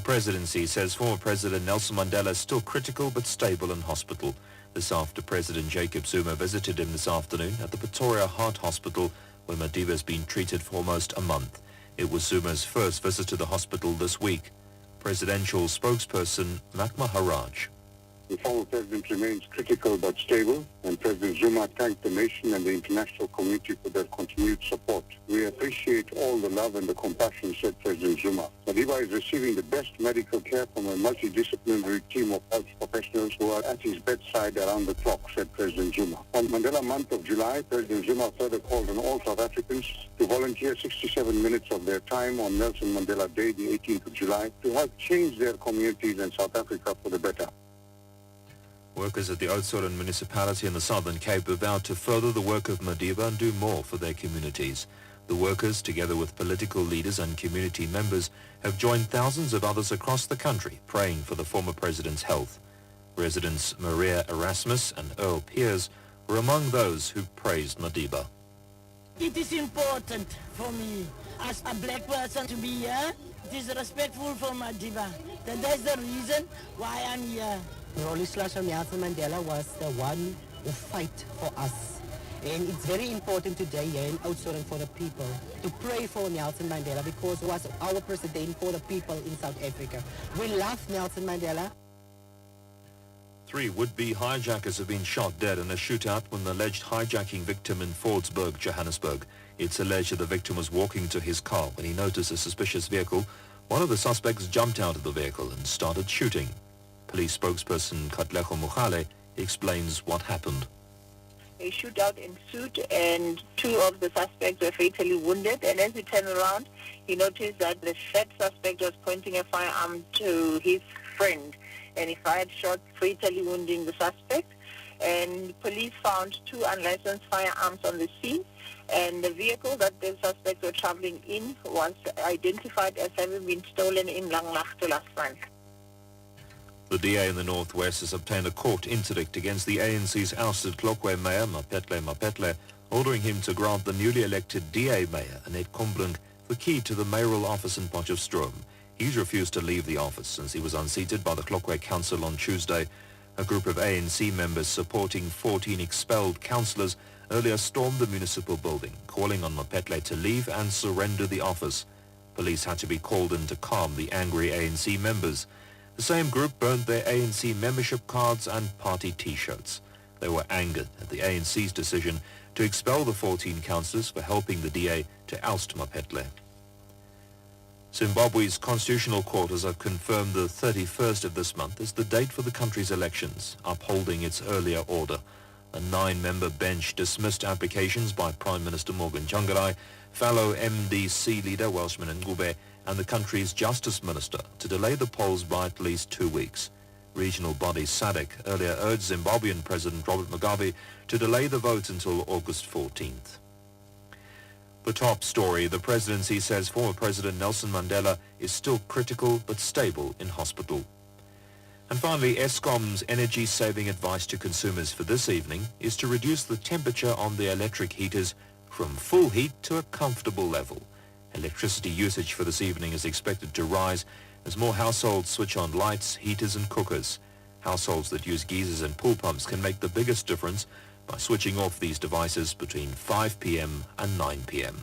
presidency says former President Nelson Mandela is still critical but stable in hospital. This after President Jacob Zuma visited him this afternoon at the Pretoria Heart Hospital, where Madiba has been treated for almost a month. It was Zuma's first visit to the hospital this week. Presidential spokesperson Mac Maharaj. The former president remains critical but stable, and President Zuma thanked the nation and the international community for their continued support. We appreciate all the love and the compassion, said President Zuma. Madiba is receiving the best medical care from a multidisciplinary team of health professionals who are at his bedside around the clock, said President Zuma. On Mandela month of July, President Zuma further called on all South Africans to volunteer 67 minutes of their time on Nelson Mandela Day, the 18th of July, to help change their communities and South Africa for the better. Workers at the Oudtshoorn municipality in the Southern Cape have vowed to further the work of Madiba and do more for their communities. The workers, together with political leaders and community members, have joined thousands of others across the country praying for the former president's health. Residents Maria Erasmus and Earl Piers were among those who praised Madiba. It is important for me as a black person to be here. It is respectful for Madiba. That's the reason why I'm here. Nelson Mandela was the one who fight for us. And it's very important today here in Oudtshoorn for the people to pray for Nelson Mandela, because he was our president for the people in South Africa. We love Nelson Mandela. 3 would-be hijackers have been shot dead in a shootout with an alleged hijacking victim in Fordsburg, Johannesburg. It's alleged that the victim was walking to his car when he noticed a suspicious vehicle. One of the suspects jumped out of the vehicle and started shooting. Police spokesperson Katlego Mogale explains what happened. A shootout ensued and 2 of the suspects were fatally wounded, and as he turned around, he noticed that the third suspect was pointing a firearm to his friend, and he fired shots, fatally wounding the suspect. And police found 2 unlicensed firearms on the scene, and the vehicle that the suspects were traveling in was identified as having been stolen in Langlaagte last month. The DA in the Northwest has obtained a court interdict against the ANC's ousted Tlokwe Mayor, Mapetle, ordering him to grant the newly elected DA Mayor, Annette Kombrink, the key to the mayoral office in Potchefstroom. He's refused to leave the office since he was unseated by the Tlokwe Council on Tuesday. A group of ANC members supporting 14 expelled councillors earlier stormed the municipal building, calling on Mapetle to leave and surrender the office. Police had to be called in to calm the angry ANC members. The same group burned their ANC membership cards and party T-shirts. They were angered at the ANC's decision to expel the 14 councillors for helping the DA to oust Mapetle. Zimbabwe's Constitutional Court has confirmed the 31st of this month as the date for the country's elections, upholding its earlier order. A 9-member bench dismissed applications by Prime Minister Morgan Tsvangirai, fellow MDC leader Welshman Ngube, and the country's Justice Minister to delay the polls by at least 2 weeks. Regional body SADC earlier urged Zimbabwean President Robert Mugabe to delay the vote until August 14th. The top story, the presidency says former President Nelson Mandela is still critical but stable in hospital. And finally, Eskom's energy-saving advice to consumers for this evening is to reduce the temperature on their electric heaters from full heat to a comfortable level. Electricity usage for this evening is expected to rise as more households switch on lights, heaters and cookers. Households that use geysers and pool pumps can make the biggest difference by switching off these devices between 5 p.m. and 9 p.m.